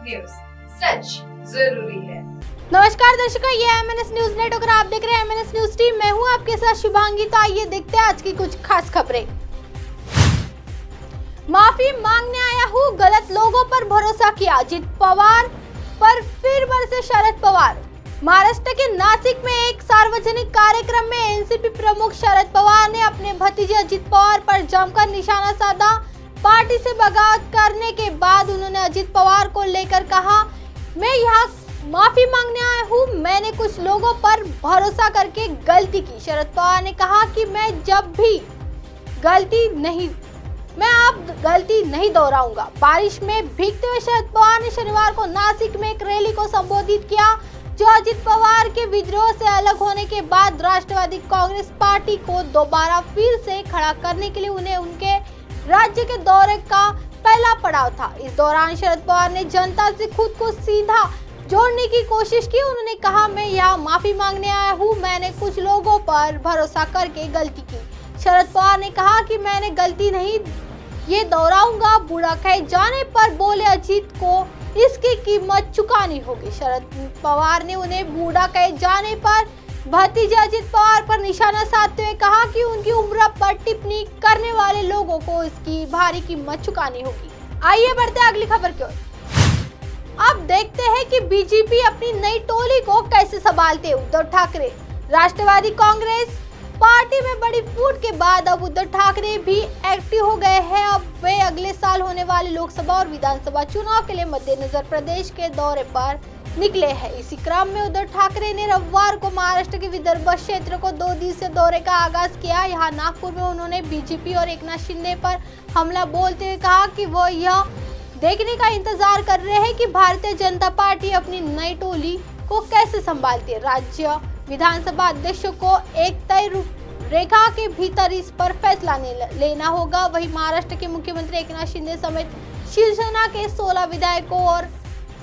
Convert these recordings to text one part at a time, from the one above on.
News, सच जरूरी है। नमस्कार दर्शकों, ये MNS न्यूज नेटवर्क और आप देख रहे हैं MNS न्यूज टीम। मैं हूं आपके साथ शुभांगी। तो आइए देखते हैं आज की कुछ खास खबरें। माफी मांगने आया हूं, गलत लोगों पर भरोसा किया, अजित पवार पर फिर बरसे शरद पवार। महाराष्ट्र के नासिक में एक सार्वजनिक कार्यक्रम में एनसीपी प्रमुख शरद पवार ने अपने भतीजे अजित पवार पर जमकर निशाना साधा। पार्टी से बगावत करने के बाद उन्होंने अजित पवार को लेकर कहा, मैं यहाँ माफी मांगने आया हूँ, मैंने कुछ लोगों पर भरोसा करके गलती की। शरद पवार ने कहा कि मैं गलती नहीं दोहराऊंगा। बारिश में भीगते हुए शरद पवार ने शनिवार को नासिक में एक रैली को संबोधित किया, जो अजित पवार के विद्रोह से अलग होने के बाद राष्ट्रवादी कांग्रेस पार्टी को दोबारा फिर से खड़ा करने के लिए उन्हें उनके राज्य के दौरे का पहला पड़ाव था। इस दौरान शरद पवार ने जनता से खुद को सीधा जोड़ने की कोशिश की। उन्होंने कहा, मैं यहाँ माफी मांगने आया हूँ, मैंने कुछ लोगों पर भरोसा करके गलती की। शरद पवार ने कहा कि मैंने गलती नहीं ये दोहराऊंगा। बूढ़ा कहे जाने पर बोले अजीत को इसकी कीमत चुकानी होगी। शरद पवार ने उन्हें बूढ़ा कहे जाने पर भतीजे अजित पवार पर निशाना साधते हुए कहा कि उनकी उम्र पर टिप्पणी करने वाले लोगों को इसकी भारी कीमत चुकानी होगी। आइए बढ़ते हैं अगली खबर की ओर। अब देखते हैं कि बीजेपी अपनी नई टोली को कैसे संभालते हैं। उद्धव ठाकरे, राष्ट्रवादी कांग्रेस पार्टी में बड़ी फूट के बाद अब उद्धव ठाकरे भी एक्टिव हो गए हैं। अब वे अगले साल होने वाले लोकसभा और विधानसभा चुनाव के लिए मद्देनजर प्रदेश के दौरे पर निकले हैं। इसी क्रम में उद्धव ठाकरे ने रविवार को महाराष्ट्र के विदर्भ क्षेत्र को 2 दिवसीय दौरे का आगाज किया। यहाँ नागपुर में उन्होंने बीजेपी और एकनाथ शिंदे पर हमला बोलते हुए कहा कि वो यह देखने का इंतजार कर रहे हैं कि भारतीय जनता पार्टी अपनी नई टोली को कैसे संभालती है। राज्य विधानसभा अध्यक्षों को एक तय रेखा के भीतर इस पर फैसला लेना होगा। वहीं महाराष्ट्र के मुख्यमंत्री एकनाथ शिंदे समेत शिवसेना के 16 विधायकों और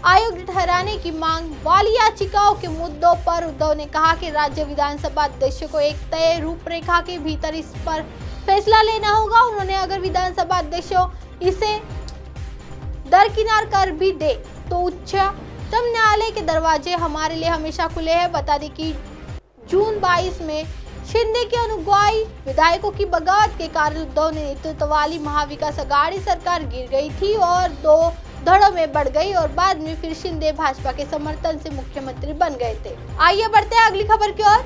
अयोग्य ठहराने की मांग वाली याचिकाओं के मुद्दों पर उद्धव ने कहा कि राज्य विधानसभा अध्यक्षों को एक तय रूपरेखा के भीतर इस पर फैसला लेना होगा। उन्होंने अगर विधानसभा अध्यक्षों इसे दरकिनार कर भी दे तो उच्चतम न्यायालय के दरवाजे हमारे लिए हमेशा खुले हैं। बता दें कि जून 22 में शिंदे की अनुगामी विधायकों की बगावत के कारण उद्धव ने नेतृत्व वाली महाविकास आघाड़ी सरकार गिर गई थी और 2 धड़ों में बढ़ गई और बाद में फिर शिंदे भाजपा के समर्थन से मुख्यमंत्री बन गए थे। आइए बढ़ते हैं अगली खबर की ओर।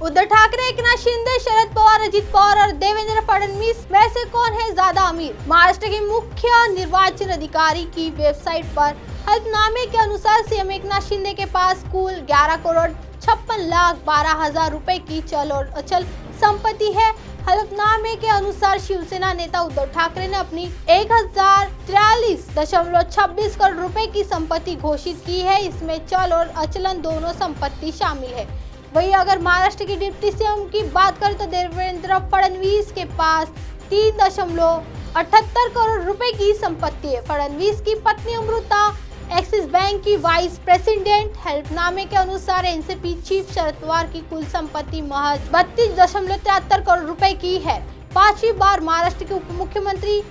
उद्धव ठाकरे, एकनाथ शिंदे, शरद पवार, अजित पवार और देवेंद्र फडणवीस में से कौन है ज्यादा अमीर? महाराष्ट्र के मुख्य निर्वाचन अधिकारी की वेबसाइट पर हल्फनामे के अनुसार सीएम एकनाथ शिंदे के पास कुल 11,56,12,000 रुपए की चल और अचल संपत्ति है। हल्फनामे के अनुसार शिवसेना नेता उद्धव ठाकरे ने अपनी 1043.26 करोड़ रुपए की संपत्ति घोषित की है। इसमें चल और अचलन दोनों संपत्ति शामिल है। वहीं अगर महाराष्ट्र की डिप्टी सीएम की बात करें तो देवेंद्र फडणवीस के पास 3.78 करोड़ रुपए की संपत्ति है। फडणवीस की पत्नी अमृता एक्सिस बैंक की वाइस प्रेसिडेंट। हल्फनामे के अनुसार एनसीपी चीफ शरद पवार की कुल संपत्ति महज 32.73 करोड़ रुपए की है। 5वीं बार महाराष्ट्र के उप मुख्यमंत्री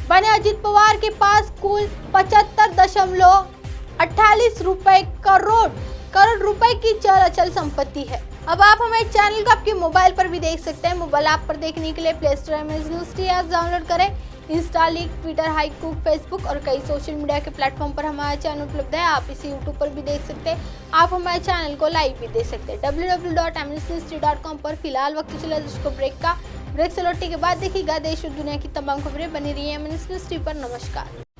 बने अजित पवार के पास कुल 75.48 करोड़ रुपए की चल अचल संपत्ति है। अब आप हमारे चैनल को आपके मोबाइल पर भी देख सकते हैं। मोबाइल ऐप पर देखने के लिए play store MNS news T app download करें। इंस्टा, लिंक, ट्विटर, हाइकूक, फेसबुक और कई सोशल मीडिया के प्लेटफॉर्म पर हमारा चैनल उपलब्ध है। आप इसे यूट्यूब पर भी देख सकते हैं। आप हमारे चैनल को लाइव भी देख सकते हैं www.mnsnewstea.com पर। फिलहाल वक्त चला दर्शकों ब्रेक से लौटने के बाद देखिएगा देश और दुनिया की तमाम खबरें। बनी रही है MNS न्यूज टी पर। नमस्कार।